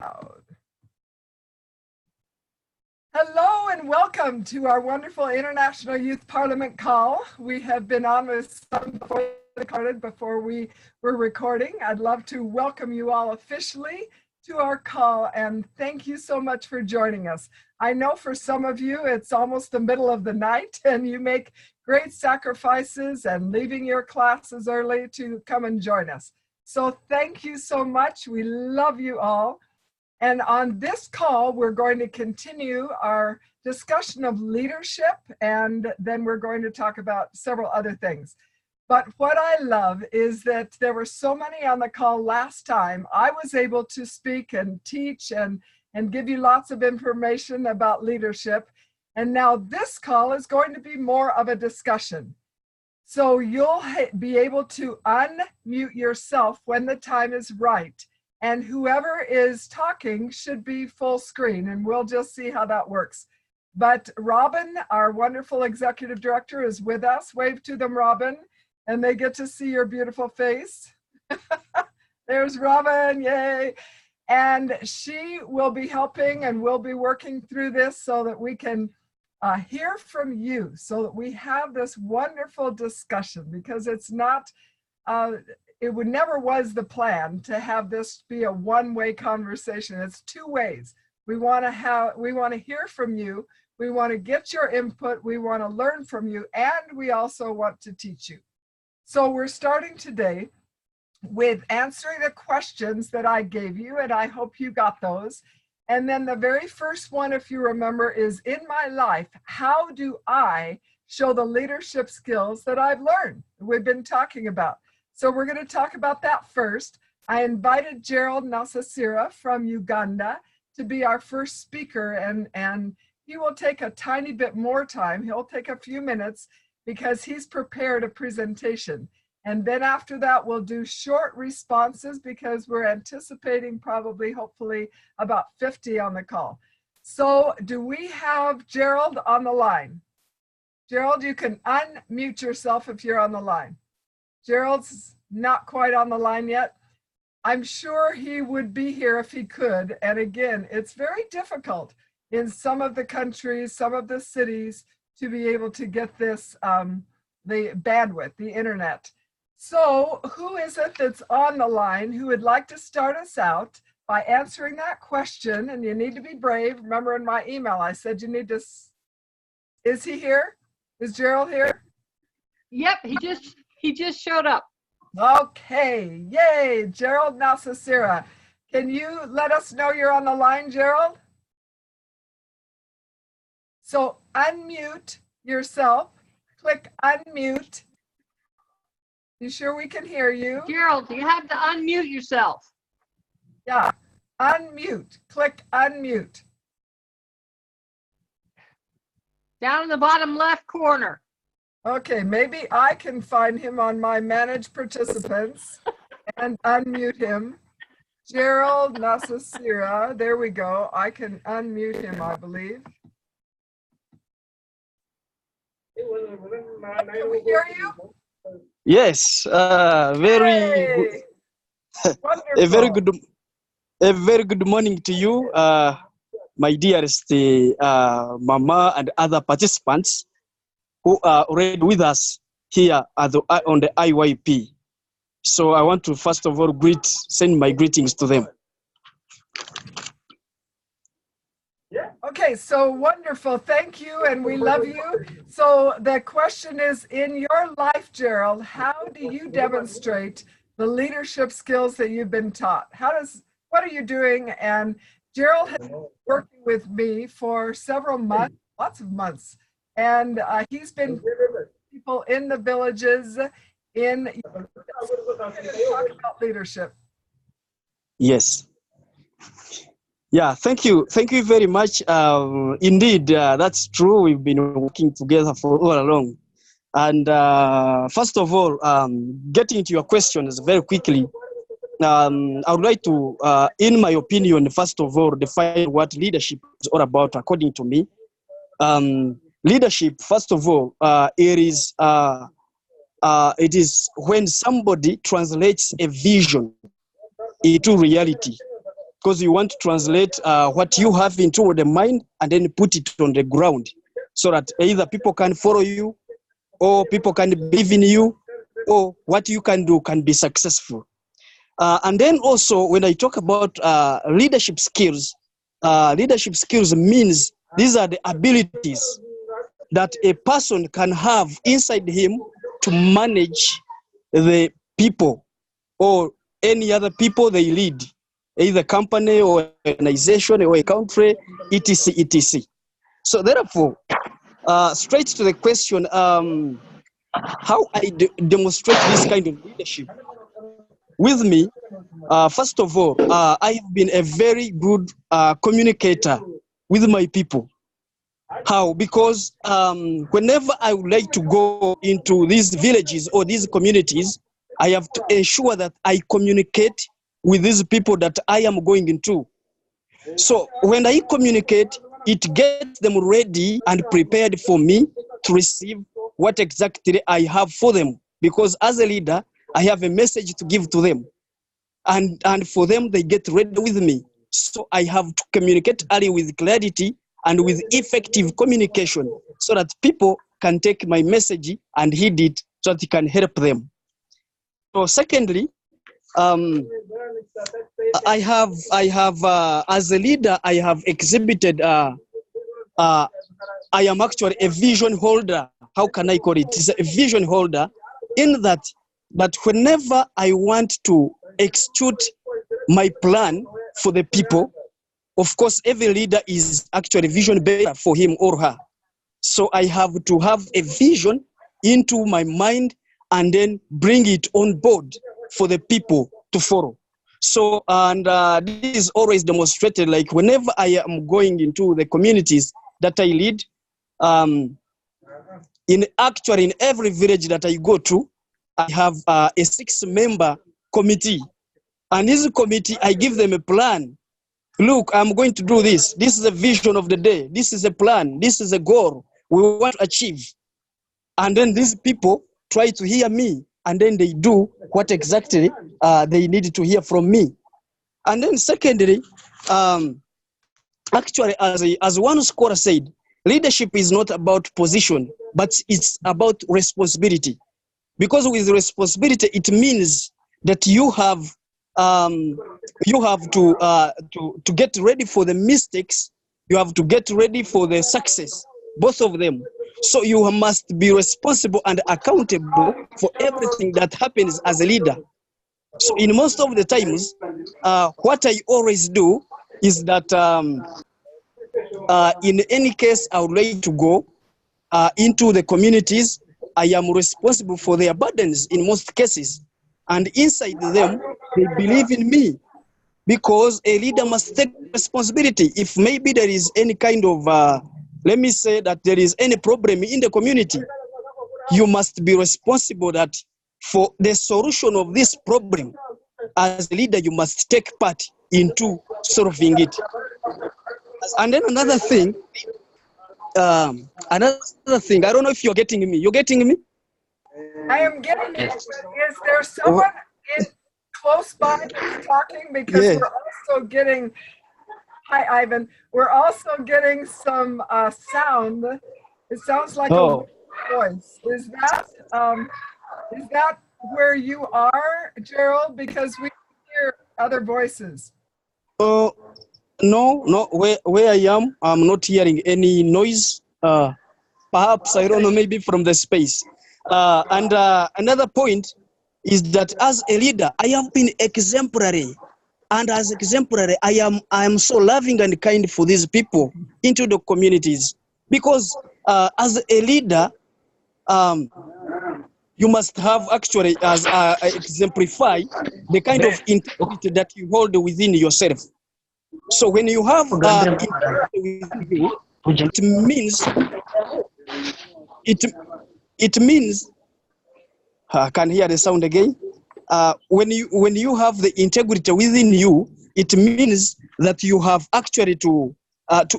Hello and welcome to our wonderful International Youth Parliament call. We have been on with some before we were recording. I'd love to welcome you all officially to our call and thank you so much for joining us. I know for some of you it's almost the middle of the night and you make great sacrifices and leaving your classes early to come and join us. So thank you so much. We love you all. And on this call, we're going to continue our discussion of leadership, and then we're going to talk about several other things. But what I love is that there were so many on the call last time. I was able to speak and teach and give you lots of information about leadership. And now this call is going to be more of a discussion. So you'll be able to unmute yourself when the time is right. And whoever is talking should be full screen, and we'll just see how that works. But Robin, our wonderful executive director, is with us. Wave to them, Robin, and they get to see your beautiful face. There's Robin, yay. And she will be helping and we'll be working through this so that we can hear from you, so that we have this wonderful discussion, because it's not, it never was the plan to have this be a one-way conversation. It's two ways. We want to hear from you. We want to get your input. We want to learn from you, and we also want to teach you. So we're starting today with answering the questions that I gave you, and I hope you got those. And then the very first one, if you remember, is in my life, how do I show the leadership skills that I've learned? We've been talking about. So we're going to talk about that first. I invited Gerald Nasasira from Uganda to be our first speaker, and he will take a tiny bit more time. He'll take a few minutes because he's prepared a presentation. And then after that, we'll do short responses because we're anticipating probably, hopefully, about 50 on the call. So do we have Gerald on the line? Gerald, you can unmute yourself if you're on the line. Gerald's not quite on the line yet. I'm sure he would be here if he could. And again, it's very difficult in some of the countries, some of the cities, to be able to get this, the bandwidth, the internet. So who is it that's on the line who would like to start us out by answering that question? And you need to be brave. Remember in my email, I said you need to, is he here? Is Gerald here? Yep, he just showed up. Okay, yay, Gerald Nasasira. Can you let us know you're on the line, Gerald? So unmute yourself, click unmute. You sure we can hear you? Gerald, you have to unmute yourself. Yeah, unmute, click unmute. Down in the bottom left corner. Okay, maybe I can find him on my manage participants and unmute him. Gerald Nasasira, there we go. I can unmute him, I believe. Can we hear you? Yes, very good. A very good morning to you, my dearest Mama and other participants who are already with us here at on the IYP. So I want to first of all send my greetings to them. Yeah. Okay, so wonderful. Thank you, and we love you. So the question is, in your life, Gerald, how do you demonstrate the leadership skills that you've been taught? What are you doing? And Gerald has been working with me for several months, lots of months. And he's been people in the villages in talk about leadership. Yes. Yeah, thank you. Thank you very much. Indeed, that's true. We've been working together for all along. And first of all, getting to your questions very quickly, I would like to, in my opinion, first of all, define what leadership is all about according to me. Leadership, first of all, it is when somebody translates a vision into reality. because you want to translate what you have into the mind and then put it on the ground so that either people can follow you or people can believe in you, or what you can do can be successful. And then also when I talk about leadership skills means these are the abilities that a person can have inside him to manage the people or any other people they lead, either company or organization or a country, etc., etc. So therefore, straight to the question, how I demonstrate this kind of leadership. With me, first of all, I have been a very good communicator with my people. How? Because whenever I would like to go into these villages or these communities, I have to ensure that I communicate with these people that I am going into. So when I communicate, it gets them ready and prepared for me to receive what exactly I have for them. Because as a leader, I have a message to give to them. And for them, they get ready with me. So I have to communicate early with clarity and with effective communication so that people can take my message and heed it so that it can help them. So secondly, I have as a leader, I have exhibited, I am actually a vision holder. How can I call it? It's a vision holder in that whenever I want to execute my plan for the people, of course, every leader is actually vision bearer for him or her. So I have to have a vision into my mind and then bring it on board for the people to follow. So, and this is always demonstrated, like whenever I am going into the communities that I lead, in every village that I go to, I have a 6-member committee. And this committee, I give them a plan. Look, I'm going to do this. This is a vision of the day. This is a plan. This is a goal we want to achieve. And then these people try to hear me, and then they do what exactly they need to hear from me. And then secondly, actually, as one scholar said, leadership is not about position, but it's about responsibility. Because with responsibility, it means that you have to get ready for the mistakes. You have to get ready for the success, both of them. So you must be responsible and accountable for everything that happens as a leader. So in most of the times, what I always do is that in any case I would like to go into the communities, I am responsible for their burdens in most cases. And inside them, they believe in me, because a leader must take responsibility. If maybe there is any kind of, let me say that there is any problem in the community, you must be responsible that for the solution of this problem, as a leader, you must take part into solving it. And then another thing, I don't know if you're getting me. You're getting me? I am getting it. Is there someone close by that's talking? Because Yes. we're also getting, hi Ivan, we're also getting some sound. It sounds like a voice. Is that where you are, Gerald? Because we hear other voices. No. Where I am, I'm not hearing any noise. Perhaps, I don't know, maybe from the space. And another point is that as a leader, I have been exemplary. And as exemplary, I am so loving and kind for these people into the communities. Because as a leader, you must have actually exemplify the kind of integrity that you hold within yourself. So when you have integrity within you, it means I can hear the sound again. When you have the integrity within you, it means that you have actually to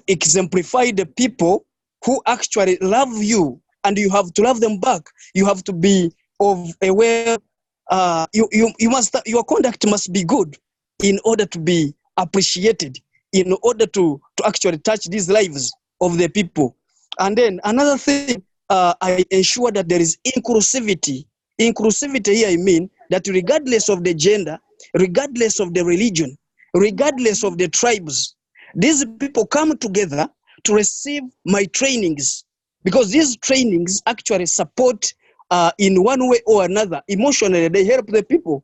exemplify the people who actually love you, and you have to love them back. You have to be aware. Your conduct must be good in order to be appreciated in order to actually touch these lives of the people. And then another thing, I ensure that there is inclusivity. Inclusivity here, I mean that regardless of the gender, regardless of the religion, regardless of the tribes, these people come together to receive my trainings, because these trainings actually support in one way or another. Emotionally, they help the people.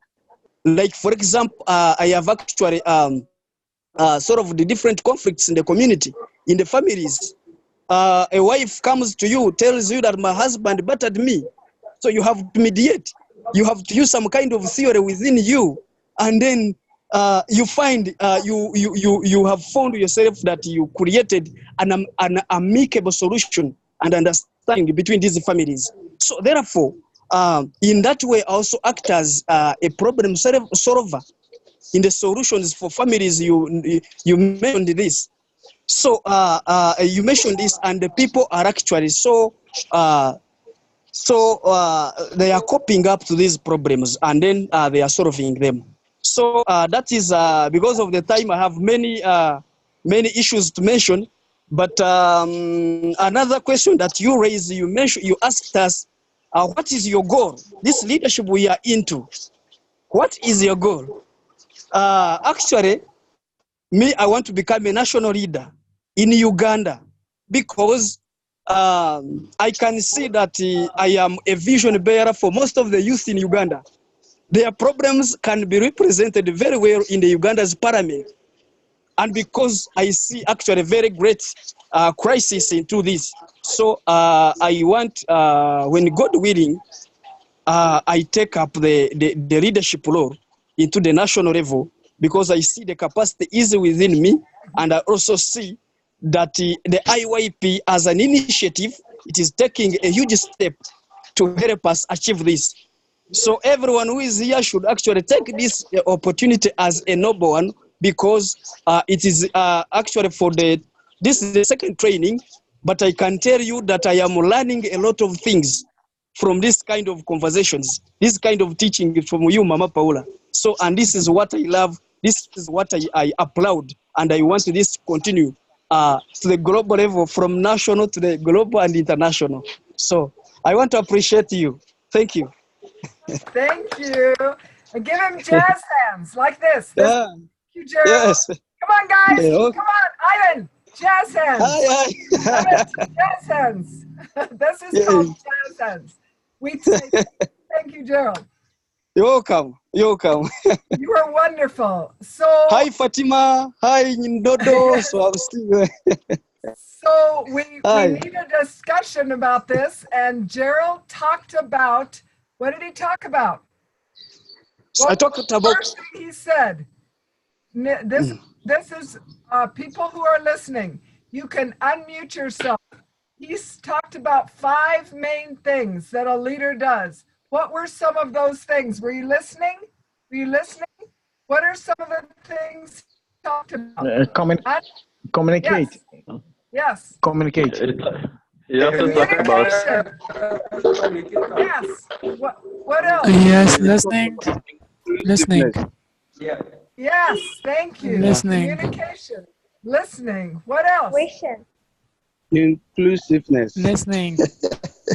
Like, for example, I have actually sort of the different conflicts in the community, in the families. A wife comes to you, tells you that my husband battered me. So you have to mediate. You have to use some kind of theory within you. And then you find you have found yourself that you created an amicable solution and understanding between these families. So therefore, in that way, also act as a problem solver in the solutions for families. You mentioned this. So you mentioned this, and the people are actually they are coping up to these problems, and then they are solving them. So that is because of the time, I have many issues to mention. But another question that you raised, you asked us, what is your goal? This leadership we are into, what is your goal? Actually, me, I want to become a national leader in Uganda, because I can see that I am a vision bearer for most of the youth in Uganda. Their problems can be represented very well in the Uganda's parliament. And because I see actually a very great crisis into this. So I want, when God willing, I take up the leadership role into the national level, because I see the capacity is within me, and I also see that the IYP as an initiative, it is taking a huge step to help us achieve this. So everyone who is here should actually take this opportunity as a noble one, because it is actually this is the second training, but I can tell you that I am learning a lot of things from this kind of conversations, this kind of teaching from you, Mama Paula. So, and this is what I love, this is what I applaud, and I want this to continue to the global level, from national to the global and international. So I want to appreciate you. Thank you. Thank you. And give him jazz hands like this. Yeah. Thank you, Gerald. Yes. Come on, guys. Yeah, okay. Come on, Ivan. Jazz hands. Hi. Ivan, jazz hands. This is called jazz hands. We say thank you, Gerald. You're welcome. You're welcome. You are wonderful. So Hi, Fatima. Hi, Ndodo. So I'm still. So we need a discussion about this, and Gerald talked about, what did he talk about? So I talked about. First thing he said, this is people who are listening. You can unmute yourself. He's talked about 5 main things that a leader does. What were some of those things? Were you listening? Were you listening? What are some of the things he talked about? Communicate. Yes. Communicate. You have to talk about. Yes. What else? Yes, listening. Listening. Yes, thank you. Listening. Communication. Listening. What else? Question. Inclusiveness. Listening.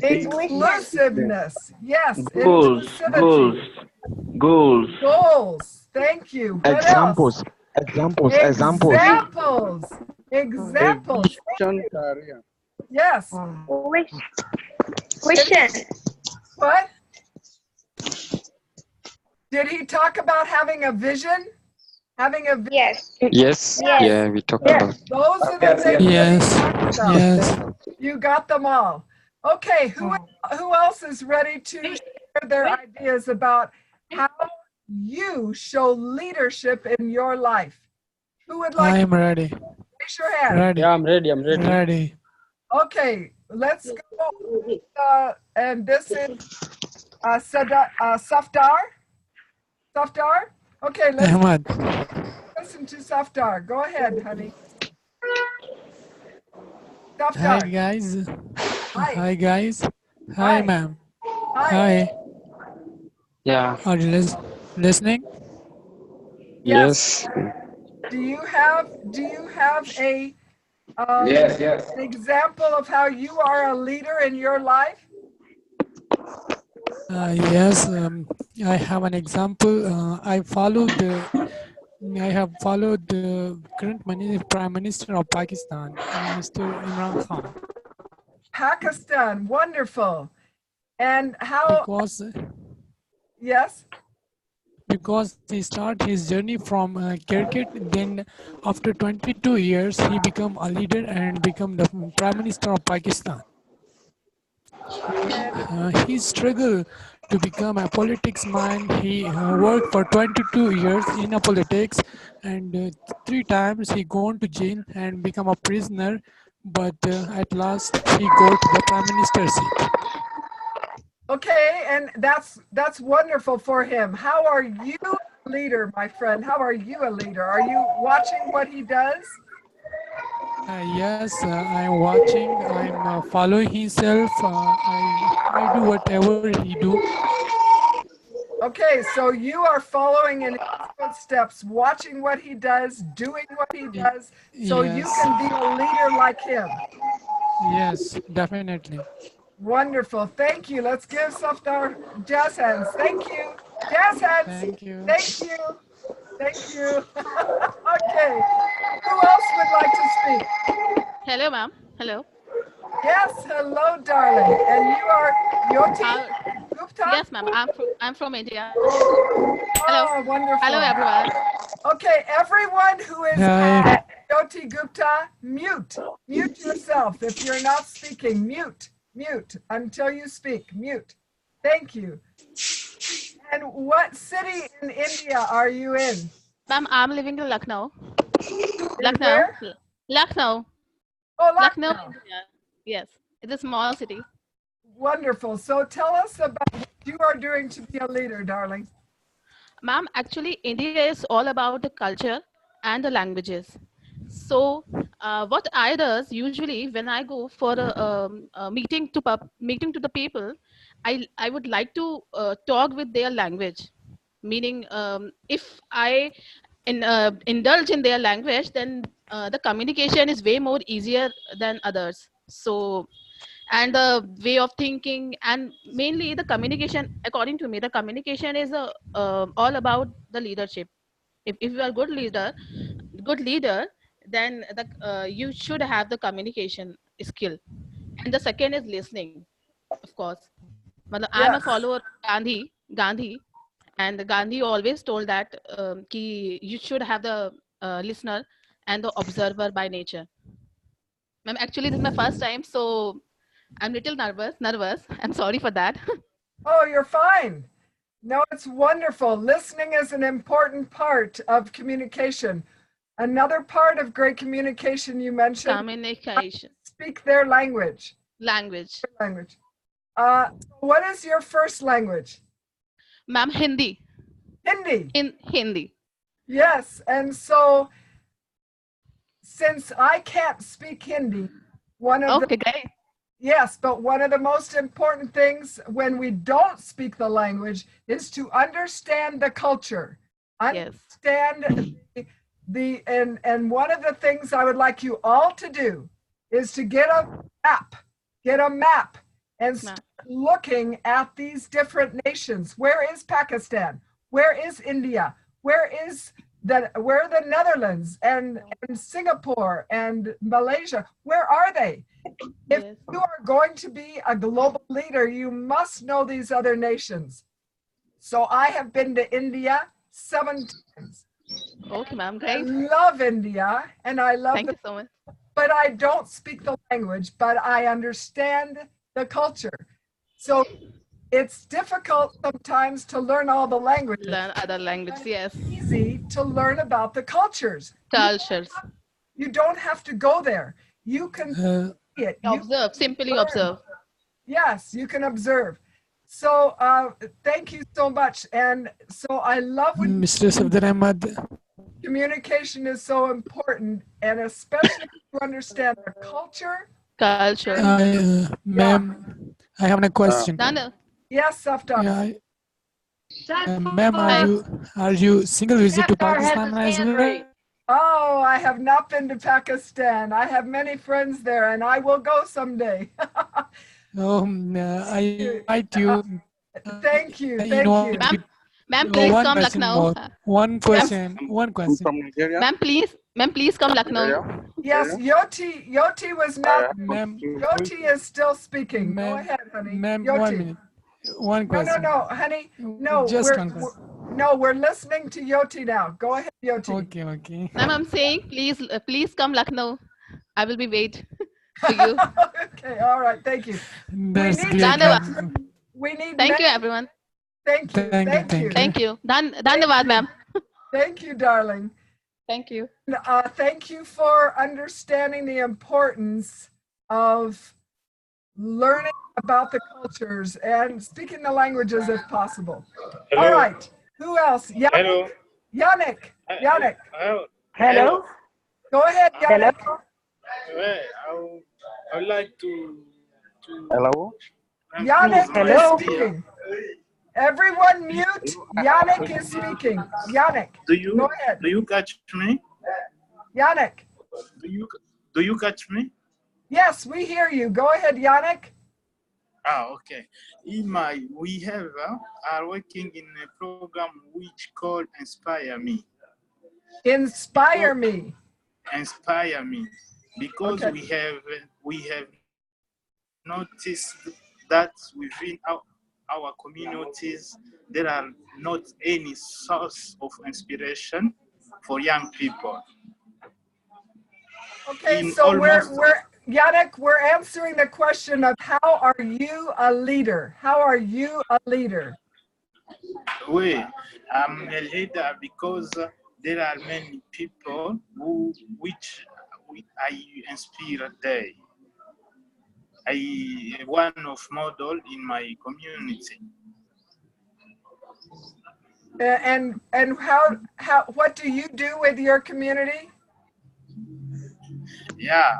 Inclusiveness. Yes. Goals. Inclusivity. Goals. Thank you. What Examples. else? Examples. Examples. Career. Yes. Question. What? Did he talk about having a vision? Having a vision? Yes. Yes. Yes. Yeah, we talked about. Those are the things Yes. that he talked about. Yes. You got them all. Okay, who else is ready to share their ideas about how you show leadership in your life? Who would like I to am ready. raise your hand? Ready. Yeah, I'm ready. I'm ready. Ready. Okay, let's go. And this is Safdar. Safdar? Okay, let's Ahmad. listen to Safdar. Go ahead, honey. Hi Safdar. guys. Hi. Hi guys. Hi. Hi ma'am. Hi. Hi. Yeah. Are you listening? Yes. Do you have a Yes. an example of how you are a leader in your life? Yes, I have an example. I have followed the current Prime Minister of Pakistan, Mr. Imran Khan, Pakistan, wonderful. And how? because Yes. he started his journey from cricket. Then, after 22 years, he became a leader and become the Prime Minister of Pakistan. He struggled to become a politics man. He worked for 22 years in a politics, and 3 times he gone to jail and become a prisoner. But at last he got the prime minister seat. Okay, and that's wonderful for him. How are you a leader, my friend? How are you a leader? Are you watching what he does? Yes, I'm watching. I'm following himself. I do whatever he do. Okay, so you are following in his footsteps, watching what he does, doing what he does, so you Yes. can be a leader like him. Yes, definitely. Wonderful. Thank you. Let's give some of our jazz hands. Thank you. Jazz hands. Thank you. Thank you. Thank you. Okay. Who else would like to speak? Hello, ma'am. Hello. Yes. Hello, darling. And you are Yoti Gupta? Yes, ma'am. I'm from India. Hello. Oh, wonderful. Hello, everyone. Okay, everyone who is Hi. Yoti Gupta, mute. Mute yourself. If you're not speaking, mute. Mute until you speak. Mute. Thank you. And what city in India are you in? Ma'am, I'm living in Lucknow. Where? Lucknow. Oh, Lucknow, Lucknow. India. Yes. It's a small city. Wonderful. So tell us about what you are doing to be a leader, darling. Ma'am, actually, India is all about the culture and the languages. So, what I does usually when I go for a meeting to the people, I would like to talk with their language. Meaning, if I indulge in their language, then the communication is way more easier than others. So, and the way of thinking, and mainly the communication, according to me, the communication is all about the leadership. If you are good leader, then you should have the communication skill. And the second is listening, of course. I'm a Yes. follower of Gandhi, and Gandhi always told that you should have the listener and the observer by nature. Actually, this is my first time, so I'm a little nervous. I'm sorry for that. Oh, you're fine. No, it's wonderful. Listening is an important part of communication. Another part of great communication you mentioned, Communication. speak their language. Language. Language. What is your first language? Ma'am, Hindi. Hindi. In Hindi. Yes, and so since I can't speak Hindi, one of Okay, great. yes, but one of the most important things when we don't speak the language is to understand the culture. Understand and one of the things I would like you all to do is to get a map and start looking at these different nations. Where is Pakistan? Where is India? Where are the Netherlands and Singapore and Malaysia? Where are they? If you are going to be a global leader, you must know these other nations. So I have been to India 7 times. Okay, ma'am, great. I love India and I love Thank you so much. But I don't speak the language, but I understand the culture. So it's difficult sometimes to learn all the languages. Learn other languages, yes. It's easy to learn about the cultures. Cultures. You don't have to go there. You can see it. Observe, simply observe. Yes, you can observe. So thank you so much. And so I love when Mr. Safdar Ahmad. Communication is so important, and especially to understand the culture. Culture. Ma'am, I have a question. Yes, Safdar. Ma'am, are you single visit to Pakistan as well? Oh, I have not been to Pakistan. I have many friends there, and I will go someday. I invite you. Thank you. I Thank you. invite you. Ma'am, please One come question Lucknow. more. One Ma'am, question. One I'm question. from Nigeria. ma'am, please come Lucknow. Yes, Yoti was not. Ma'am, Yoti is still speaking. Go ma'am, ahead, honey. ma'am, 1 Yoti. minute. One No, question. honey. No, Just one question. we're listening to Yoti now. Go ahead, Yoti. Okay. Ma'am, I'm saying please come Lucknow. I will be wait for you. Okay, all right. Thank you. That's we great. need Dhanyavad. we need Thank you, many. everyone. Thank you. Thank you. Thank you. Dhanyavad, ma'am. Thank you, darling. Thank you. Thank you for understanding the importance of learning about the cultures and speaking the languages if possible. Hello. All right. Who else? Yannick. Hello. Yannick. Hello. Go ahead, Yannick. Well, I would like to Hello. Yannick Hello. is speaking. Everyone mute. Yannick is speaking. Yannick. Go ahead. Do you catch me? Yannick. Do you catch me? Yes, we hear you. Go ahead, Yannick. Okay. We are working in a program which called Inspire Me. Inspire me. Inspire Me, because Okay. we have noticed that within our communities there are not any source of inspiration for young people. Okay, so Yannick, we're answering the question of how are you a leader? How are you a leader? I'm a leader because there are many people I inspire day. I one of model in my community. And how what do you do with your community? Yeah,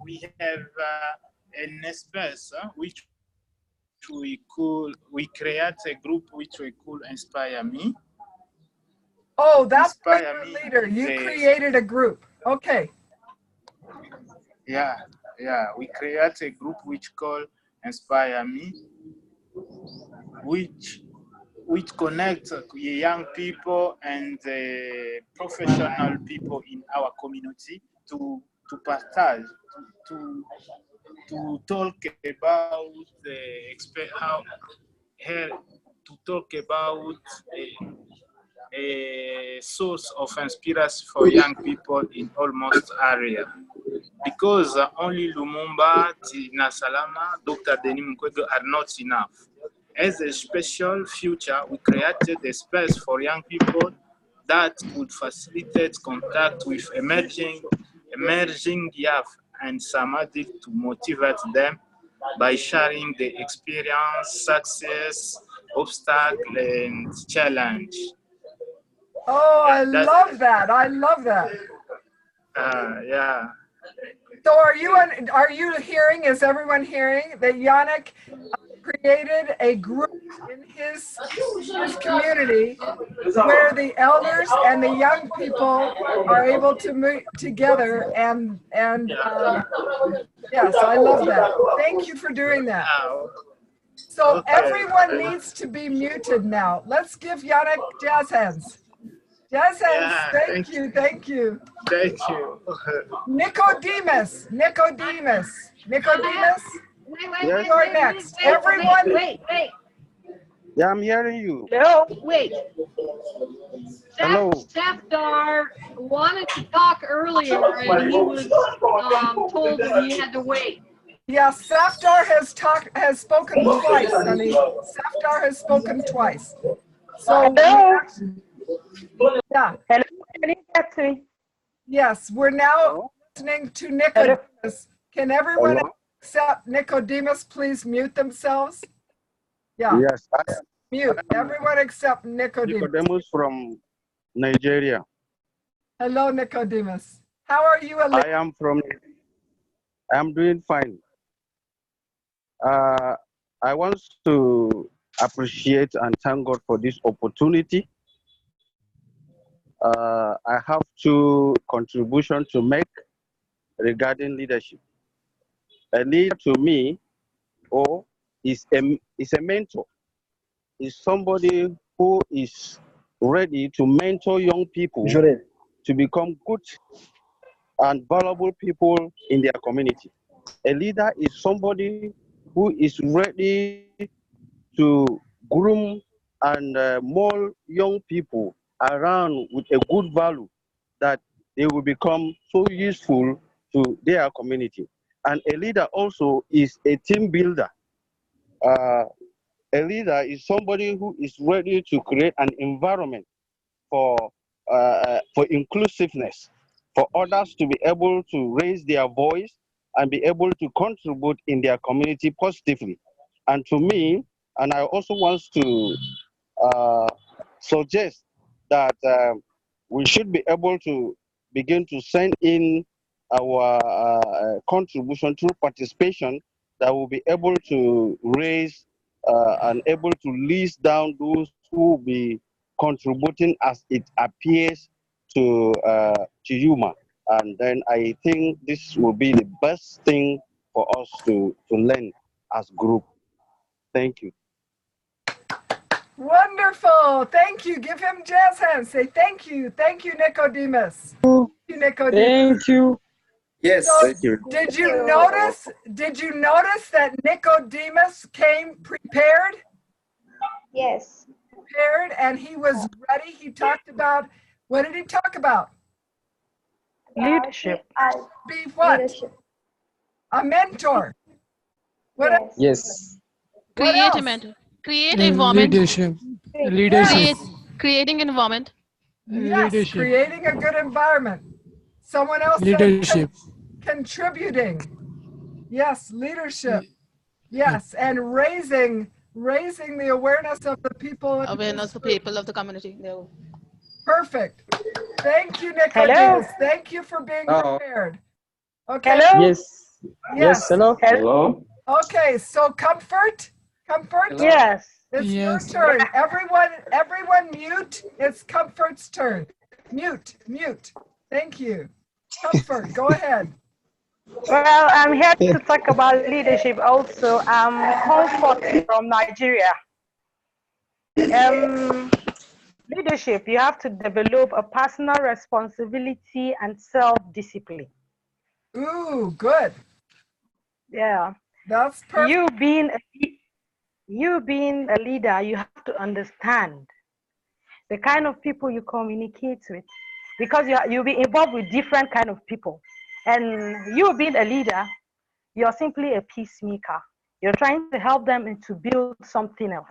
we have an space which we create a group which we could Inspire Me. Oh, that's why Inspire you're a Me. leader. You created a group. Okay. Yeah, we create a group which called Inspire Me, which connects young people and professional people in our community to partage, to talk about a source of inspiration for young people in almost area. Because only Lumumba, Tina Salama, Dr. Denis Mukwege are not enough. As a special future, we created a space for young people that could facilitate contact with emerging youth and somebody to motivate them by sharing the experience, success, obstacle, and challenge. Oh, I love that. I love that. Yeah. So are you hearing, is everyone hearing that Yannick created a group in his community where the elders and the young people are able to meet together and yes, I love that. Thank you for doing that. So everyone needs to be muted now. Let's give Yannick jazz hands. Jazz hands. Thank you. Thank you. Nicodemus. Yes. You're next. Everyone. Wait. Yeah, I'm hearing you. Hello. Wait. Hello. Safdar wanted to talk earlier and he was told that he had to wait. Yeah, Safdar has spoken twice, honey. Safdar has spoken twice. So yeah. Hello, can you get me? Yes, we're now listening to Nicodemus. Can everyone except Nicodemus please mute themselves? Yeah. Yes. Mute. Everyone except Nicodemus. Nicodemus from Nigeria. Hello, Nicodemus. How are you? I'm doing fine. I want to appreciate and thank God for this opportunity. I have two contributions to make regarding leadership. A leader to me, is a mentor, is somebody who is ready to mentor young people to become good and valuable people in their community. A leader is somebody who is ready to groom and mold young people around with a good value that they will become so useful to their community. And a leader also is a team builder. A leader is somebody who is ready to create an environment for inclusiveness, for others to be able to raise their voice and be able to contribute in their community positively. And to me, and I also want to suggest that we should be able to begin to send in our contribution through participation that will be able to raise and able to list down those who will be contributing as it appears to Yuma. And then I think this will be the best thing for us to learn as group. Thank you. Wonderful. Thank you. Give him jazz hands. Say thank you. Thank you, Nicodemus. Thank you, Nicodemus. Thank you. Yes. So, Thank you. did you notice that Nicodemus came prepared? Yes. Prepared, and he was ready. He talked about, what did he talk about? Leadership. Be what? Leadership. A mentor. What else? Yes. What Create a else? mentor. Create environment. Leadership. Yes. Leadership. Creating environment. Yes, Leadership. creating a good environment. Someone else said Leadership. contributing. Yes, leadership. Yes, and raising the awareness of the people. Awareness of people of the community. No. Perfect. Thank you, Nicodemus. Thank you for being prepared. Okay. Hello? Yes. Yes. Hello. Hello. Okay, so Comfort. Yes. It's Yes. your turn. Everyone mute. It's Comfort's turn. Mute. Thank you. Comfort, go ahead. Well, I'm here to talk about leadership also. I'm Comfort from Nigeria. Leadership, you have to develop a personal responsibility and self-discipline. Ooh, good. Yeah. That's perfect. You being a leader, you have to understand the kind of people you communicate with, because you'll be involved with different kind of people. And you being a leader, you're simply a peacemaker. You're trying to help them to build something else.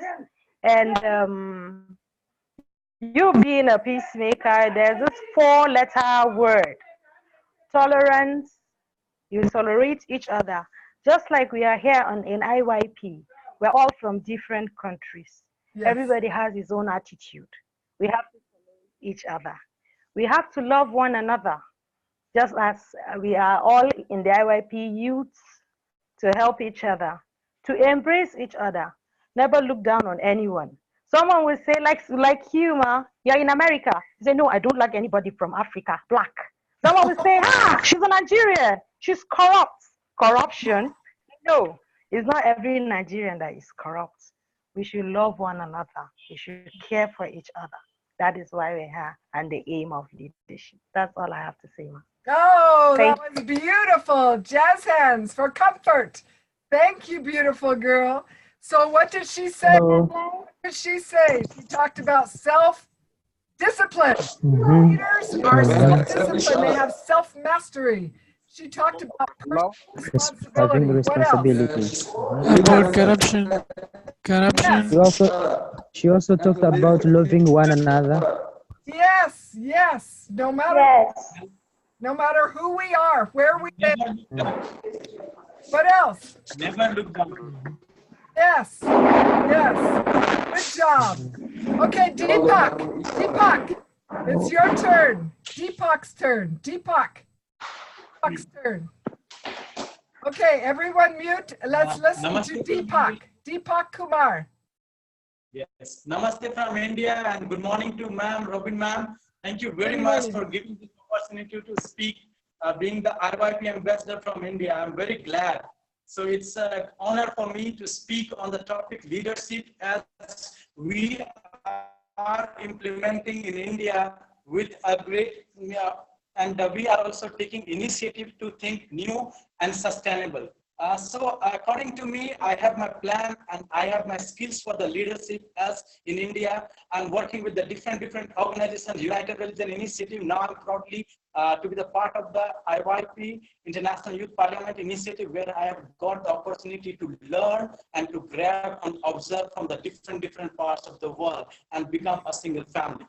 And you being a peacemaker, there's this 4-letter word: tolerance. You tolerate each other. Just like we are here in IYP, we're all from different countries. Yes. Everybody has his own attitude. We have to tolerate each other. We have to love one another, just as we are all in the IYP youths, to help each other, to embrace each other, never look down on anyone. Someone will say, like you, ma, you're in America. You say, no, I don't like anybody from Africa, black. Someone will say, she's a Nigerian, she's corrupt. Corruption? No, it's not every Nigerian that is corrupt. We should love one another. We should care for each other. That is why we're here and the aim of leadership. That's all I have to say, ma. Oh, that was beautiful. Jazz hands for Comfort. Thank you, beautiful girl. So what did she say? What did she say? She talked about self-discipline. Leaders are self-disciplined. They have self-mastery. She talked about Having responsibility. responsibilities. About corruption. She also talked about loving one another. Yes. No matter who we are, where we live. What else? Never look down. Yes. Good job. Okay, Deepak, it's your turn. Deepak's turn. Deepak's turn. Okay, everyone mute. Let's listen to Deepak. Deepak Kumar. Yes. Namaste from India and good morning to ma'am, Robin ma'am, Thank you very much for giving this opportunity to speak. Being the IYP ambassador from India, I'm very glad. So it's an honor for me to speak on the topic leadership, as we are implementing in India with a great, and we are also taking initiative to think new and sustainable. So according to me, I have my plan and I have my skills for the leadership. As in India, I'm working with the different organizations, United Religion Initiative. Now I'm proudly to be the part of the IYP, International Youth Parliament Initiative, where I have got the opportunity to learn and to grab and observe from the different parts of the world and become a single family.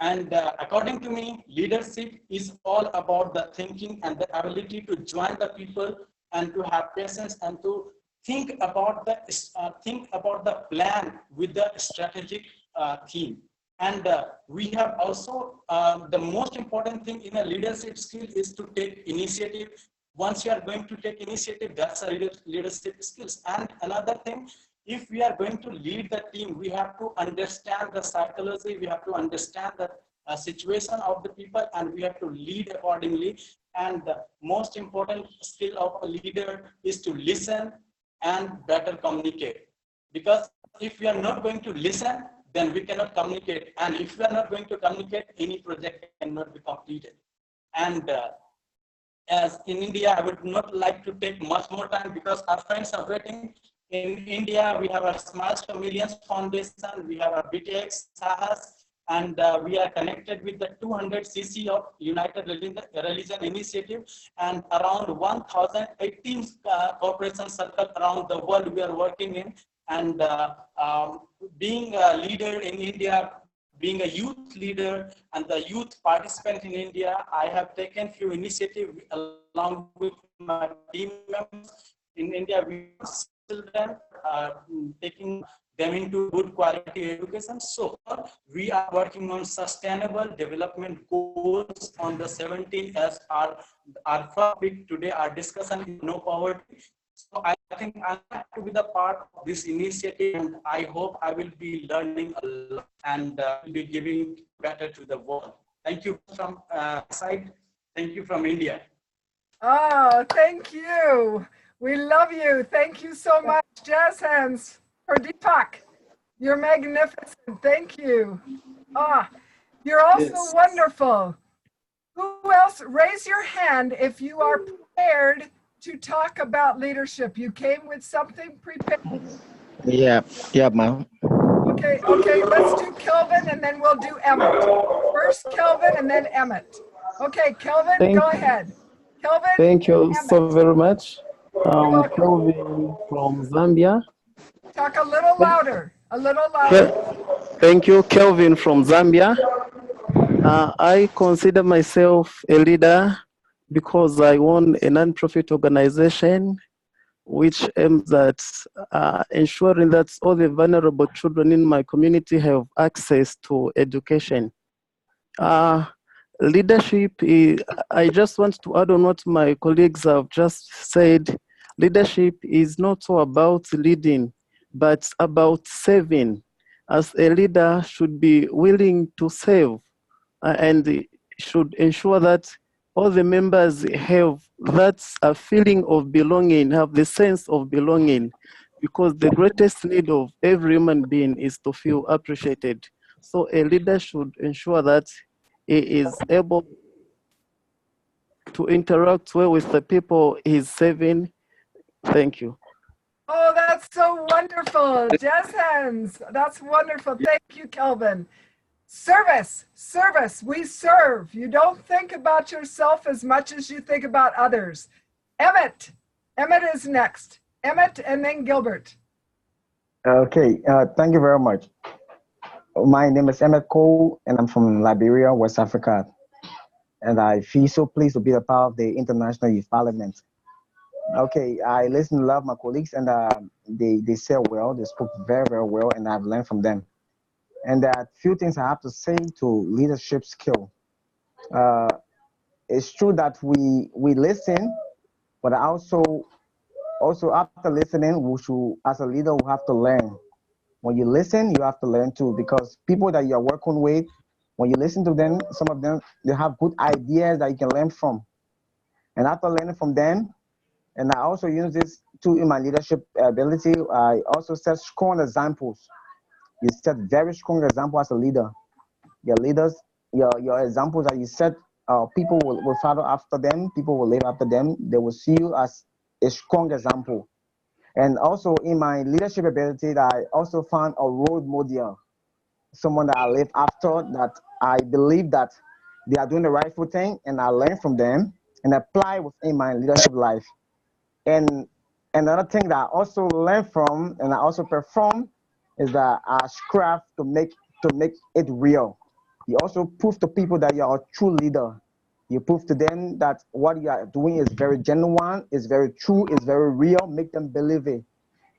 And according to me, leadership is all about the thinking and the ability to join the people and to have patience and to think about the plan with the strategic theme. And we have also the most important thing in a leadership skill is to take initiative. Once you are going to take initiative, that's a leadership skills. And another thing, if we are going to lead the team, we have to understand the psychology, we have to understand the situation of the people, and we have to lead accordingly. And the most important skill of a leader is to listen and better communicate. Because if we are not going to listen, then we cannot communicate. And if we are not going to communicate, any project cannot be completed. And as in India, I would not like to take much more time because our friends are waiting. In India, we have a Smiles for Millions Foundation, we have a BTX, SAHAS, and we are connected with the 200 CC of United Religion Initiative, and around 1,018 corporation circle around the world we are working in. And being a leader in India, being a youth leader and the youth participant in India, I have taken few initiatives along with my team members. In India, we children taking them into good quality education. So we are working on sustainable development goals on the 17th as our topic today. Our discussion is no poverty. So I think I have to be the part of this initiative, and I hope I will be learning a lot and be giving better to the world. Thank you from side. Thank you from India. Oh, thank you. We love you. Thank you so much. Jazz hands for Deepak. You're magnificent. Thank you. You're also wonderful. Who else? Raise your hand if you are prepared to talk about leadership. You came with something prepared. Yeah, ma'am. Okay, let's do Kelvin and then we'll do Emmett. First Kelvin and then Emmett. Okay, Kelvin, go ahead. Kelvin. Thank you so very much. Kelvin from Zambia. Talk a little louder, Thank you, Kelvin from Zambia. I consider myself a leader because I own a non-profit organization which aims at ensuring that all the vulnerable children in my community have access to education. Leadership I just want to add on what my colleagues have just said. Leadership is not so about leading, but about serving. As a leader should be willing to serve and should ensure that all the members have that feeling of belonging, have the sense of belonging, because the greatest need of every human being is to feel appreciated. So a leader should ensure that he is able to interact well with the people he's serving. Thank you. Oh, that's so wonderful. Jazz hands. That's wonderful. Thank you, Kelvin. Service. We serve. You don't think about yourself as much as you think about others. Emmett is next. Emmett and then Gilbert. Okay, thank you very much. My name is Emmett Cole, and I'm from Liberia, West Africa. And I feel so pleased to be a part of the International Youth Parliament. Okay, I listen to a lot of my colleagues, and they said well, they spoke very, very well, and I've learned from them. And there are a few things I have to say to leadership skill. It's true that we listen, but also after listening, we should, as a leader, we have to learn. When you listen, you have to learn too, because people that you're working with, When you listen to them, some of them, they have good ideas that you can learn from. And after learning from them, and I also use this too in my leadership ability, I also set strong examples. You set very strong example as a leader. Your leaders, your examples that you set, people will follow after them, people will live after them. They will see you as a strong example. And also in my leadership ability, that I also found a role model, someone that I live after, that I believe that they are doing the rightful thing, and I learn from them and apply within my leadership life. And another thing that I also learn from and I also perform is that I strive to make it real. You also prove to people that you are a true leader. You prove to them that what you are doing is very genuine, is very true, is very real. Make them believe it.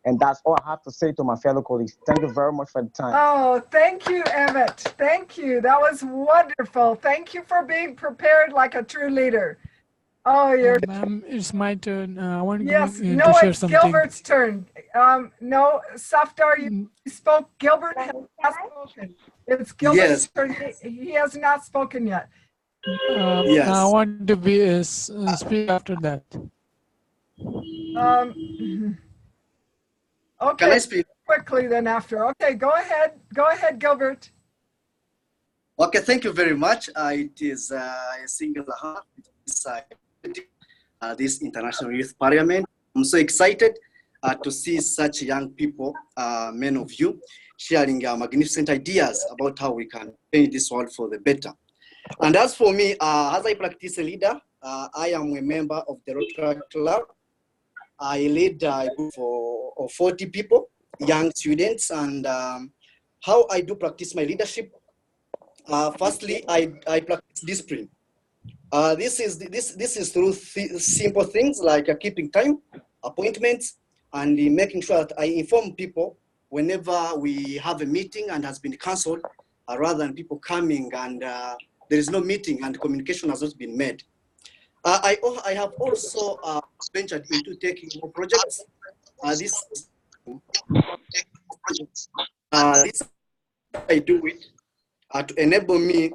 And that's all I have to say to my fellow colleagues. Thank you very much for the time. Oh, thank you, Emmett. Thank you. That was wonderful. Thank you for being prepared like a true leader. Oh, you're. Ma'am, it's my turn. I want Yes. to No, share it's something. Gilbert's turn. No, Safdar, you spoke. Gilbert has not spoken. It's Gilbert's turn. He has not spoken yet. I want to be speak after that. Okay. Can I speak? Quickly then after. Okay, go ahead. Go ahead, Gilbert. Okay, thank you very much. It is a single honor this International Youth Parliament. I'm so excited to see such young people, many of you, sharing magnificent ideas about how we can change this world for the better. And as for me, as I practice a leader, I am a member of the Rotary Club. I lead a group of 40 people, young students, and how I do practice my leadership. Firstly, I practice discipline. This is through simple things like keeping time, appointments, and making sure that I inform people whenever we have a meeting and has been cancelled, rather than people coming and there is no meeting and communication has not been made. I have also ventured into taking more projects. This I do it to enable me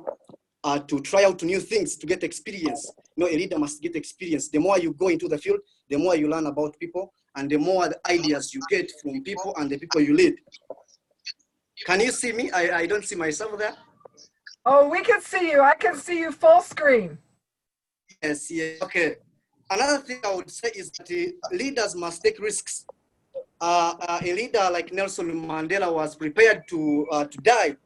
to try out new things, to get experience. You know, a leader must get experience. The more you go into the field, the more you learn about people, and the more the ideas you get from people and the people you lead. Can you see me? I don't see myself there. Oh, we can see you. I can see you full screen. Yes, yes. Okay. Another thing I would say is that leaders must take risks. A leader like Nelson Mandela was prepared to die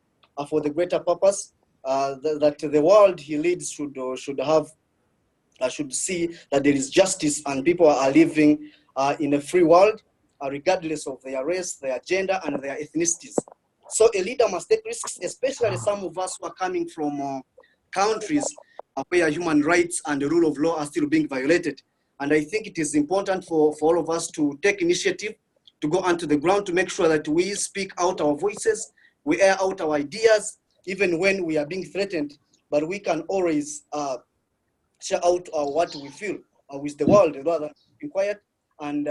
for the greater purpose that the world he leads should see that there is justice and people are living in a free world, regardless of their race, their gender, and their ethnicities. So a leader must take risks, especially some of us who are coming from countries where human rights and the rule of law are still being violated. And I think it is important for all of us to take initiative, to go onto the ground, to make sure that we speak out our voices, we air out our ideas, even when we are being threatened, but we can always share out what we feel with the world rather than being quiet. And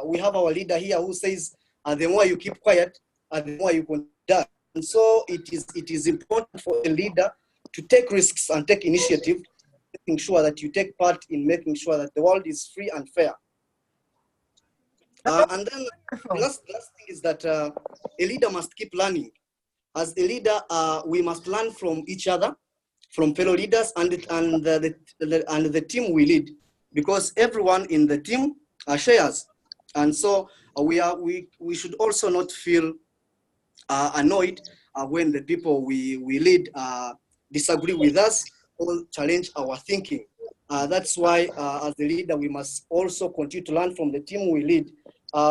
we have our leader here who says, the more you keep quiet, the more you can die. And so it is important for a leader to take risks and take initiative, making sure that you take part in making sure that the world is free and fair. And then the last thing is that a leader must keep learning. As a leader, we must learn from each other, from fellow leaders and the team we lead, because everyone in the team shares. And so we should also not feel annoyed when the people we lead disagree with us or challenge our thinking. That's why as a leader, we must also continue to learn from the team we lead.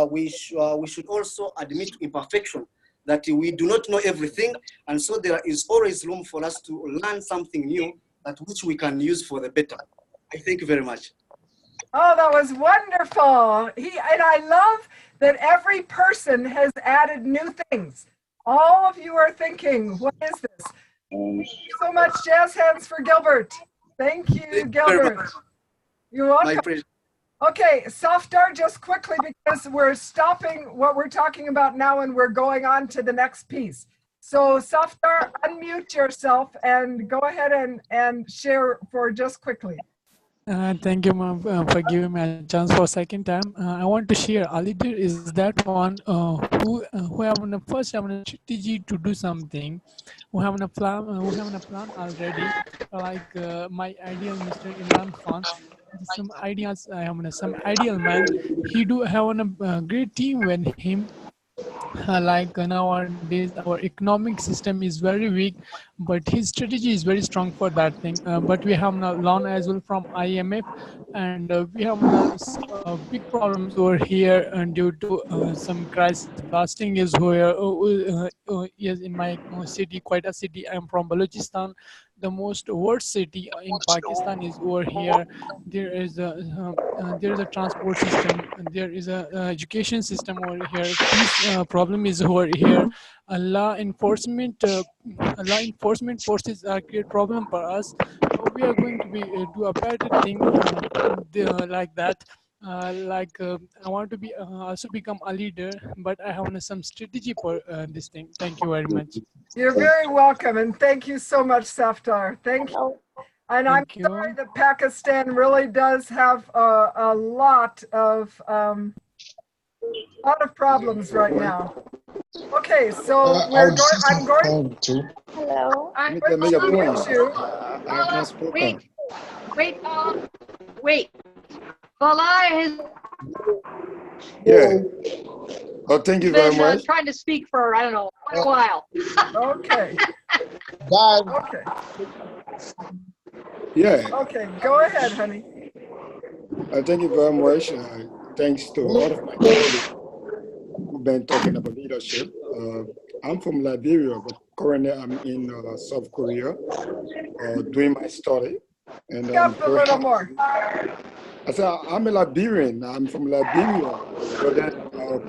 We should also admit imperfection, that we do not know everything, and so there is always room for us to learn something new, which we can use for the better. I thank you very much. Oh, that was wonderful. And I love that every person has added new things. All of you are thinking, what is this? Thank you so much. Jazz hands for Gilbert. Thank you, Gilbert. You're welcome. My pleasure. Okay, Safdar, just quickly, because we're stopping what we're talking about now and we're going on to the next piece. So Safdar, unmute yourself and go ahead and share for just quickly. Thank you, ma'am, for giving me a chance for a second time. I want to share. A leader is that one who have a first have a strategy to do something, who have a plan already. Like my ideal Mr. Imran Khan, some ideas. I have some ideal man. He do have a great team with him. Like nowadays our economic system is very weak, but his strategy is very strong for that thing. But we have now loan as well from IMF, and we have big problems over here due to some crisis. Blasting is where is in my city, quite a city. I'm from Balochistan. The most worst city in Pakistan is over here. There is a transport system, and there is a education system over here. Peace problem is over here. Law enforcement forces are a great problem for us. We are going to be do a better thing like that. I want to be also become a leader, but I have some strategy for this thing. Thank you very much. You're very welcome, and thank you so much, Safdar. Thank you. And I'm sorry that Pakistan really does have a lot of problems right now. Okay, so I'm going to. Hello. I'm going to mute you. Wait. Vala has Yeah. Oh, thank you very been much. trying to speak for, I don't know, quite a while. Okay. Okay. Yeah. Okay, go ahead, honey. Thank you very much. Thanks to all of my colleagues who've been talking about leadership. I'm from Liberia, but currently I'm in South Korea doing my study. And a little more. I said, I'm a Liberian. I'm from Liberia, but then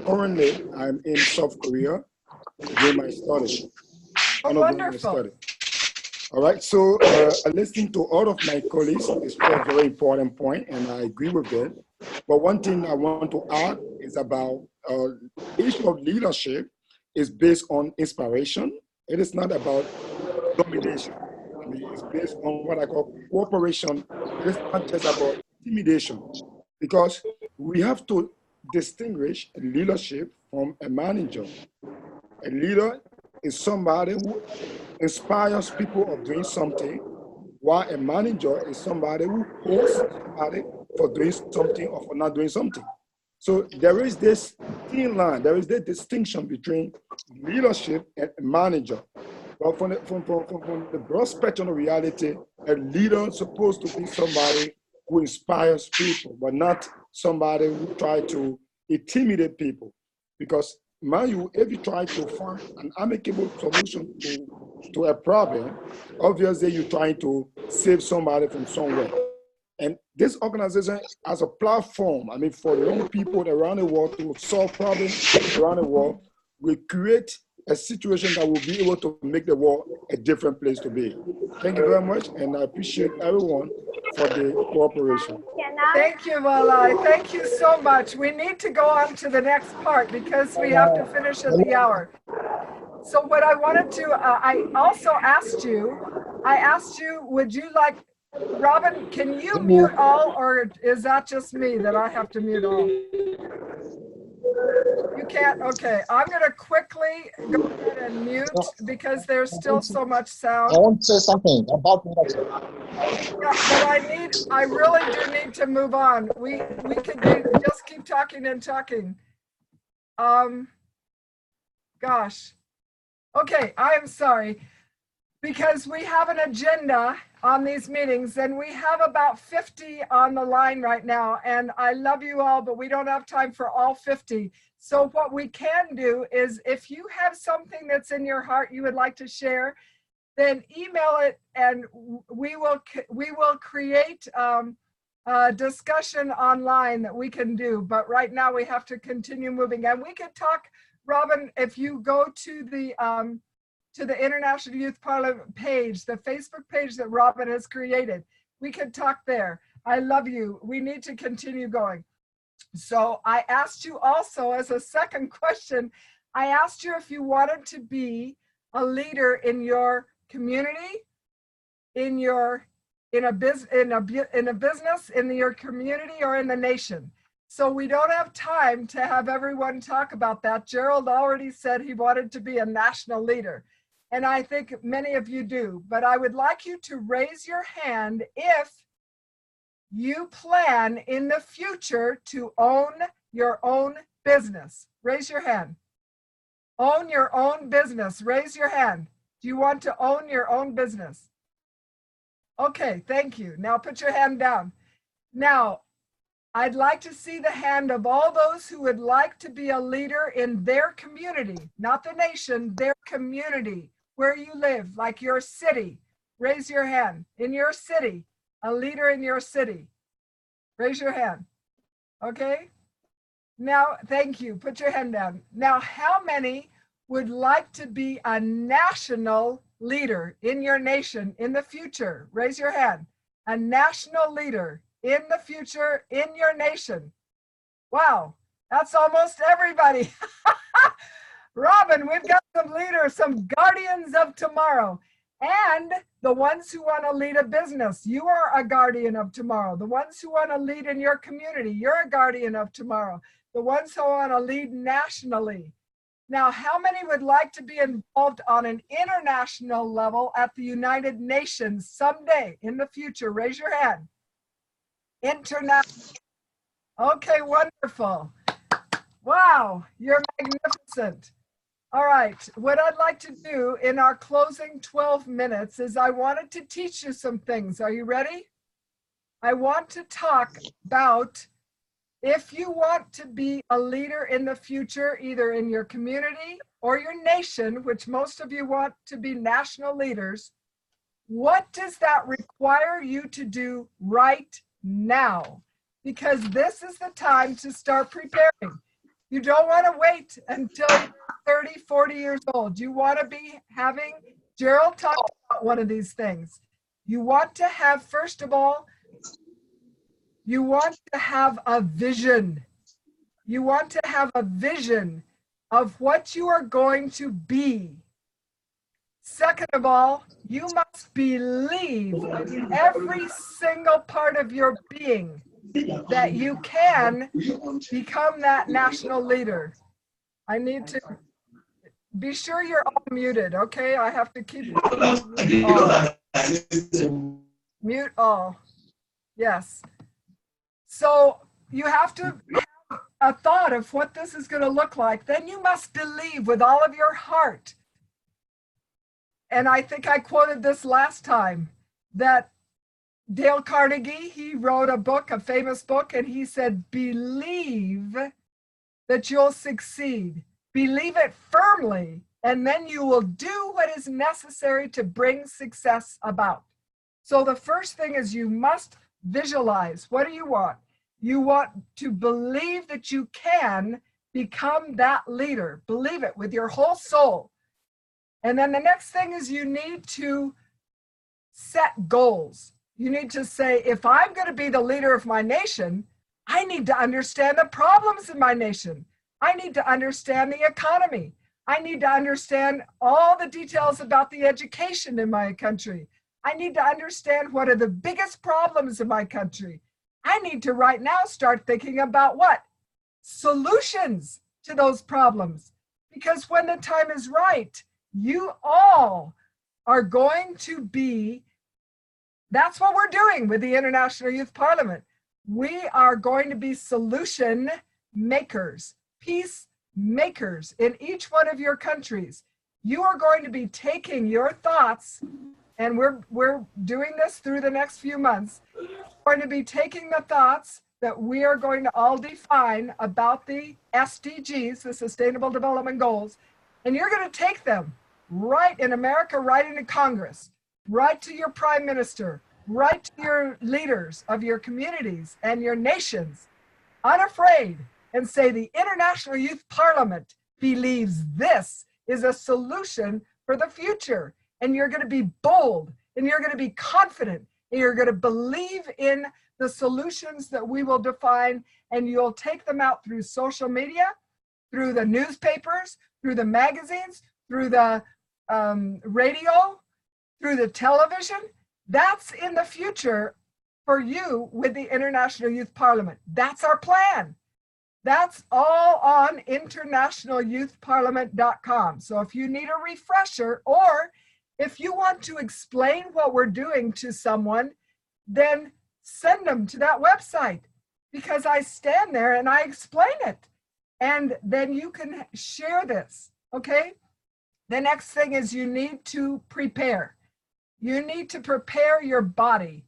currently I'm in South Korea doing my study. Oh, wonderful. All right, so listening to all of my colleagues is a very important point, and I agree with them. But one thing I want to add is about the issue of leadership is based on inspiration. It is not about domination. I mean, it's based on what I call cooperation. It is not just about intimidation, because we have to distinguish leadership from a manager. A leader is somebody who inspires people of doing something, while a manager is somebody who holds somebody for doing something or for not doing something. So there is this thin line, there is this distinction between leadership and a manager. But from the broad spectrum of reality, a leader is supposed to be somebody who inspires people, but not somebody who tries to intimidate people. Because mind you, if you try to find an amicable solution to a problem, obviously you're trying to save somebody from somewhere. And this organization as a platform, I mean, for young people around the world to solve problems around the world, we create a situation that will be able to make the world a different place to be. Thank you very much, and I appreciate everyone for the cooperation. Thank you, Valai. Thank you so much. We need to go on to the next part because we have to finish at the hour. So what I wanted to, I also asked you, would you like, Robin, can you mute all, or is that just me that I have to mute all? You can't? Okay, I'm going to quickly go ahead and mute because there's still so much sound. I want to say something about leadership. Yeah, but I really do need to move on. We could just keep talking and talking. Gosh. Okay, I am sorry. Because we have an agenda on these meetings, and we have about 50 on the line right now, and I love you all, but we don't have time for all 50. So what we can do is, if you have something that's in your heart you would like to share, then email it, and we will create a discussion online that we can do. But right now we have to continue moving, and we could talk, Robin, if you go to the International Youth Parliament page, the Facebook page that Robin has created. We could talk there. I love you. We need to continue going. So I asked you also, as a second question, I asked you if you wanted to be a leader in your community, in a business, in your community, or in the nation. So we don't have time to have everyone talk about that. Gerald already said he wanted to be a national leader, and I think many of you do, but I would like you to raise your hand if you plan in the future to own your own business. Raise your hand. Own your own business. Raise your hand. Do you want to own your own business? Okay, thank you. Now put your hand down. Now, I'd like to see the hand of all those who would like to be a leader in their community, not the nation, their community, where you live, like your city. Raise your hand. In your city, a leader in your city. Raise your hand. Okay? Now, thank you. Put your hand down. Now, how many would like to be a national leader in your nation in the future? Raise your hand. A national leader in the future in your nation. Wow, that's almost everybody. Robin, we've got some leaders, some guardians of tomorrow. And the ones who want to lead a business, you are a guardian of tomorrow. The ones who want to lead in your community, you're a guardian of tomorrow. The ones who want to lead nationally. Now, how many would like to be involved on an international level at the United Nations someday in the future? Raise your hand. International. Okay, wonderful. Wow, you're magnificent. All right, what I'd like to do in our closing 12 minutes is I wanted to teach you some things. Are you ready? I want to talk about if you want to be a leader in the future, either in your community or your nation, which most of you want to be national leaders, what does that require you to do right now? Because this is the time to start preparing. You don't want to wait until you're 30, 40 years old. You want to be having, Gerald talked about one of these things. You want to have, first of all, you want to have a vision. You want to have a vision of what you are going to be. Second of all, you must believe with every single part of your being that you can become that national leader. I need to be sure you're all muted, okay? I have to keep mute all. Yes. So you have to have a thought of what this is going to look like. Then you must believe with all of your heart. And I think I quoted this last time, that Dale Carnegie, he wrote a book, a famous book, and he said, believe that you'll succeed. Believe it firmly, and then you will do what is necessary to bring success about. So the first thing is you must visualize. What do you want? You want to believe that you can become that leader. Believe it with your whole soul. And then the next thing is you need to set goals. You need to say, if I'm going to be the leader of my nation, I need to understand the problems in my nation. I need to understand the economy. I need to understand all the details about the education in my country. I need to understand what are the biggest problems in my country. I need to right now start thinking about what? Solutions to those problems. Because when the time is right, you all are going to be, that's what we're doing with the International Youth Parliament. We are going to be solution makers, peace makers in each one of your countries. You are going to be taking your thoughts, and we're doing this through the next few months. We're going to be taking the thoughts that we are going to all define about the SDGs, the Sustainable Development Goals, and you're going to take them right in America, right into Congress, right to your Prime Minister, right to your leaders of your communities and your nations, unafraid, and say the International Youth Parliament believes this is a solution for the future. And you're going to be bold, and you're going to be confident, and you're going to believe in the solutions that we will define, and you'll take them out through social media, through the newspapers, through the magazines, through the radio, through the television. That's in the future for you with the International Youth Parliament. That's our plan. That's all on internationalyouthparliament.com. So if you need a refresher, or if you want to explain what we're doing to someone, then send them to that website, because I stand there and I explain it. And then you can share this, okay? The next thing is you need to prepare. You need to prepare your body.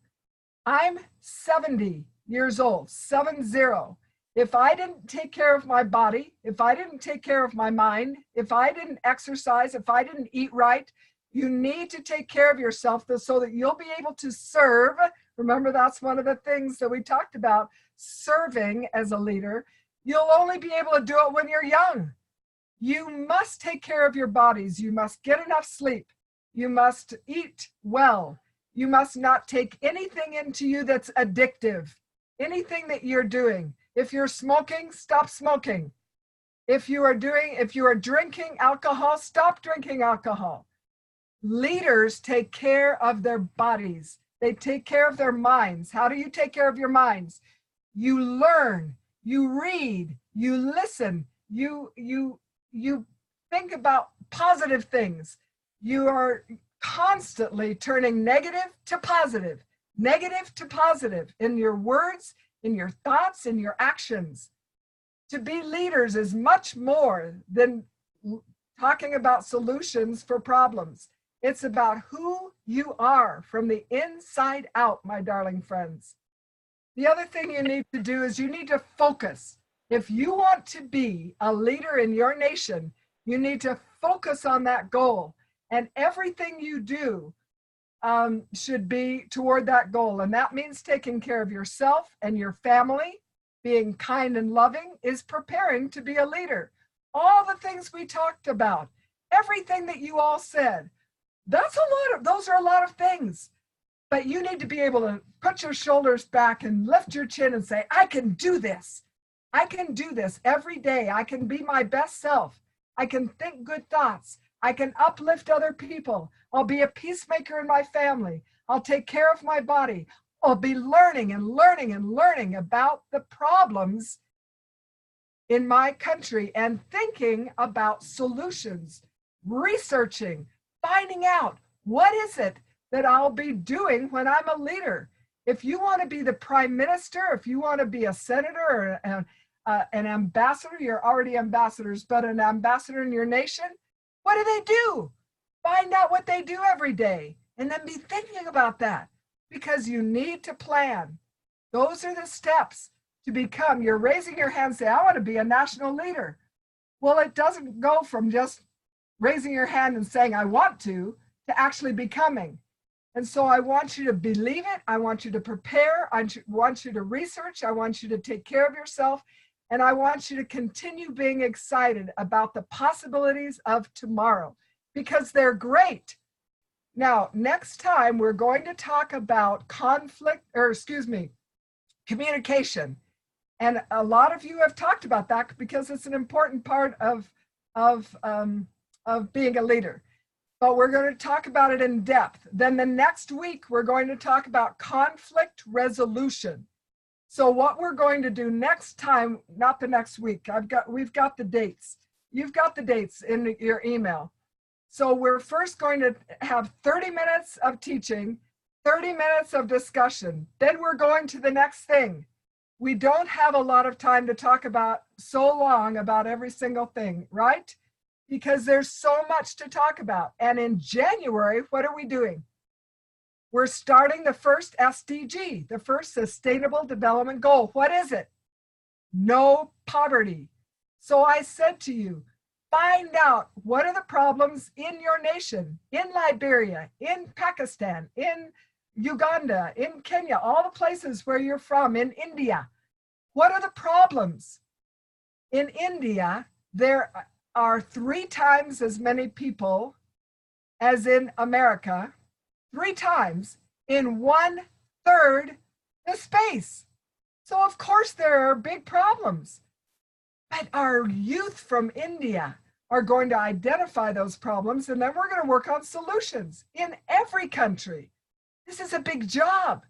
I'm 70 years old, 70. If I didn't take care of my body, if I didn't take care of my mind, if I didn't exercise, if I didn't eat right, you need to take care of yourself so that you'll be able to serve. Remember, that's one of the things that we talked about, serving as a leader. You'll only be able to do it when you're young. You must take care of your bodies. You must get enough sleep. You must eat well. You must not take anything into you that's addictive. Anything that you're doing. If you're smoking, stop smoking. If you are drinking alcohol, stop drinking alcohol. Leaders take care of their bodies. They take care of their minds. How do you take care of your minds? You learn, you read, you listen, you think about positive things. You are constantly turning negative to positive in your words, in your thoughts, in your actions. To be leaders is much more than talking about solutions for problems. It's about who you are from the inside out, my darling friends. The other thing you need to do is you need to focus. If you want to be a leader in your nation, you need to focus on that goal. And everything you do should be toward that goal. And that means taking care of yourself and your family. Being kind and loving is preparing to be a leader. All the things we talked about, everything that you all said, those are a lot of things. But you need to be able to put your shoulders back and lift your chin and say, I can do this. I can do this every day. I can be my best self. I can think good thoughts. I can uplift other people. I'll be a peacemaker in my family. I'll take care of my body. I'll be learning and learning and learning about the problems in my country and thinking about solutions, researching, finding out what is it that I'll be doing when I'm a leader. If you want to be the prime minister, if you want to be a senator or an ambassador, you're already ambassadors, but an ambassador in your nation, what do? Find out what they do every day and then be thinking about that, because you need to plan. Those are the steps to become. You're raising your hand and say, I want to be a national leader. Well, it doesn't go from just raising your hand and saying, I want to actually becoming. And so I want you to believe it. I want you to prepare. I want you to research. I want you to take care of yourself. And I want you to continue being excited about the possibilities of tomorrow, because they're great. Now, next time we're going to talk about communication. And a lot of you have talked about that because it's an important part of being a leader. But we're going to talk about it in depth. Then the next week, we're going to talk about conflict resolution. So what we're going to do next time, not the next week, we've got the dates. You've got the dates in your email. So we're first going to have 30 minutes of teaching, 30 minutes of discussion. Then we're going to the next thing. We don't have a lot of time to talk about so long about every single thing, right? Because there's so much to talk about. And in January, what are we doing? We're starting the first SDG, the first Sustainable Development Goal. What is it? No poverty. So I said to you, find out what are the problems in your nation, in Liberia, in Pakistan, in Uganda, in Kenya, all the places where you're from, in India. What are the problems? In India, there are 3 times as many people as in America, 3 times in 1/3 the space. So of course there are big problems. But our youth from India are going to identify those problems, and then we're going to work on solutions in every country. This is a big job,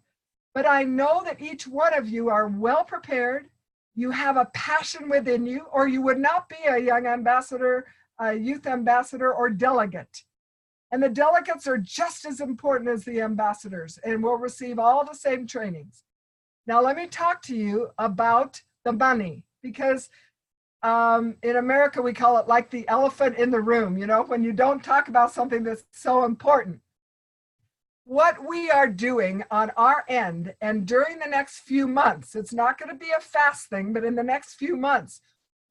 but I know that each one of you are well prepared. You have a passion within you, or you would not be a young ambassador, a youth ambassador or delegate. And the delegates are just as important as the ambassadors and will receive all the same trainings. Now, let me talk to you about the money, because in America, we call it like the elephant in the room, you know, when you don't talk about something that's so important. What we are doing on our end, and during the next few months, it's not going to be a fast thing, but in the next few months,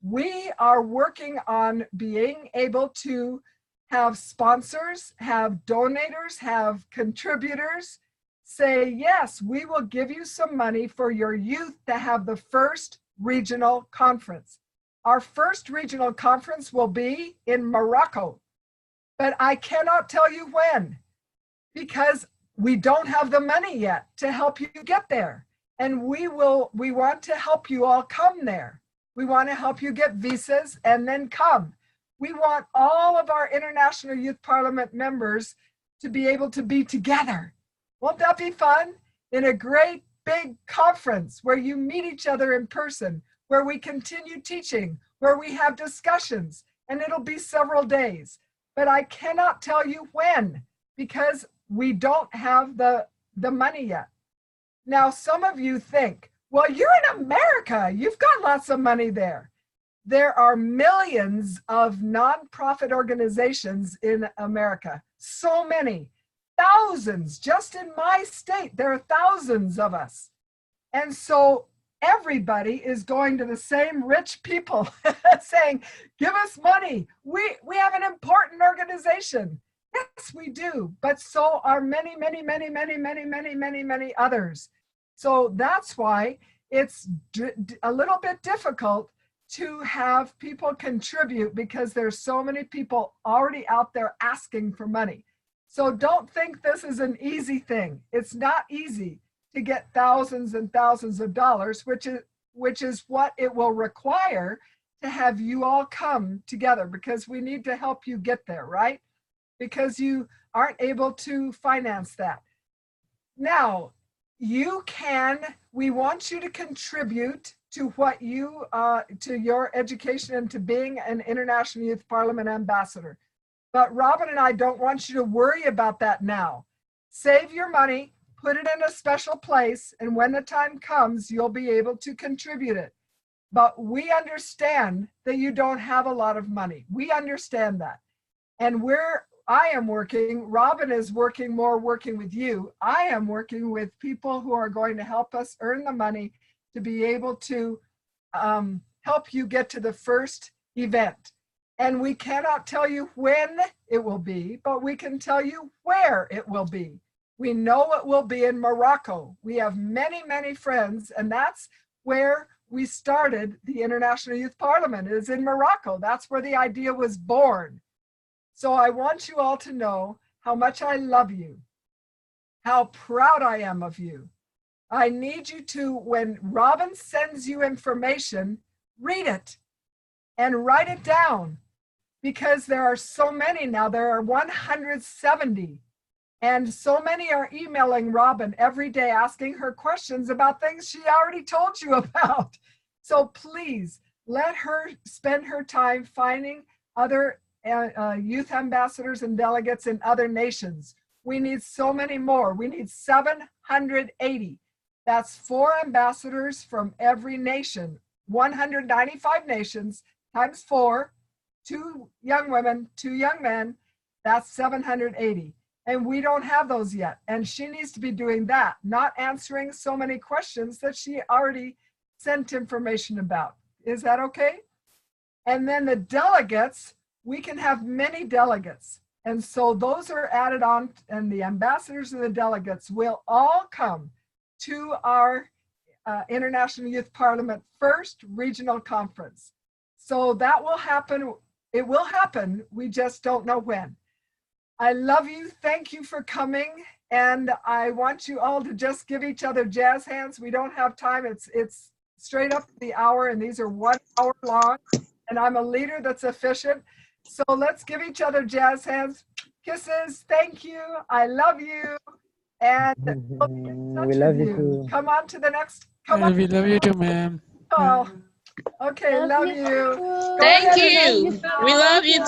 we are working on being able to have sponsors, have donators, have contributors say, yes, we will give you some money for your youth to have the first regional conference. Our first regional conference will be in Morocco, but I cannot tell you when, because we don't have the money yet to help you get there. And we want to help you all come there. We want to help you get visas and then come. We want all of our International Youth Parliament members to be able to be together. Won't that be fun? In a great big conference where you meet each other in person, where we continue teaching, where we have discussions, and it'll be several days. But I cannot tell you when, because we don't have the money yet. Now, some of you think, well, you're in America. You've got lots of money there. There are millions of nonprofit organizations in America. So many, thousands. Just in my state, there are thousands of us. And so everybody is going to the same rich people saying, give us money. We have an important organization. Yes, we do. But so are many, many, many, many, many, many, many, many others. So that's why it's a little bit difficult to have people contribute, because there's so many people already out there asking for money. So don't think this is an easy thing. It's not easy to get thousands and thousands of dollars, which is what it will require to have you all come together, because we need to help you get there, right? Because you aren't able to finance that. Now, we want you to contribute to what to your education and to being an International Youth Parliament ambassador. But Robin and I don't want you to worry about that now. Save your money, put it in a special place, and when the time comes, you'll be able to contribute it. But we understand that you don't have a lot of money. We understand that. And Robin is working with you. I am working with people who are going to help us earn the money to be able to help you get to the first event. And we cannot tell you when it will be, but we can tell you where it will be. We know it will be in Morocco. We have many, many friends, and that's where we started the International Youth Parliament, is in Morocco. That's where the idea was born. So I want you all to know how much I love you, how proud I am of you. I need you to, when Robin sends you information, read it and write it down, because there are so many now. There are 170, and so many are emailing Robin every day asking her questions about things she already told you about. So please let her spend her time finding other youth ambassadors and delegates in other nations. We need so many more. We need 780. That's 4 ambassadors from every nation, 195 nations times 4, 2 young women, 2 young men, that's 780. And we don't have those yet. And she needs to be doing that, not answering so many questions that she already sent information about. Is that okay? And then the delegates, we can have many delegates. And so those are added on, and the ambassadors and the delegates will all come to our International Youth Parliament first regional conference. So that will happen. It will happen. We just don't know when. I love you. Thank you for coming. And I want you all to just give each other jazz hands. We don't have time. It's straight up the hour, and these are 1 hour long. And I'm a leader that's efficient. So let's give each other jazz hands. Kisses. Thank you. I love you. And we'll be in touch We love with you too. Come on to the next. Come on. We love you too, ma'am. Call. Okay, love you. Go Thank ahead you. and- We love you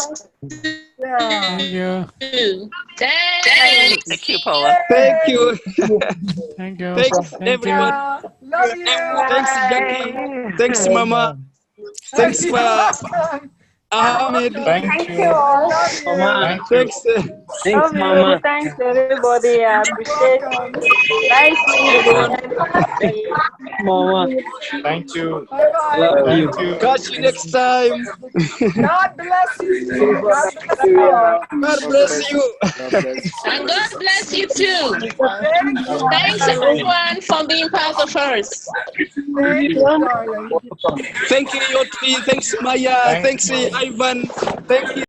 Yeah. Thank you. too. Thanks. Thank you, Paula. Thank you. Thank you. Thanks, Thank you. everyone. Love you. Thanks, Jackie. Thanks, Mama. Thanks, You're welcome. Ahmed. Thank you all. Mama. Thanks. Thanks, Love you. Mama. Thanks everybody. I appreciate Welcome. it. Nice seeing you Everyone. again. Mama. Thank you. Bye-bye. Love you. Thank you. Catch you next time. God bless you. God bless you all. God bless you. God bless. And God bless you too. Thank you. Thanks everyone for being part of us. Thank you, darling. Thank you, Yoti. Thanks, Maya. Thanks, Ivan. Thank you.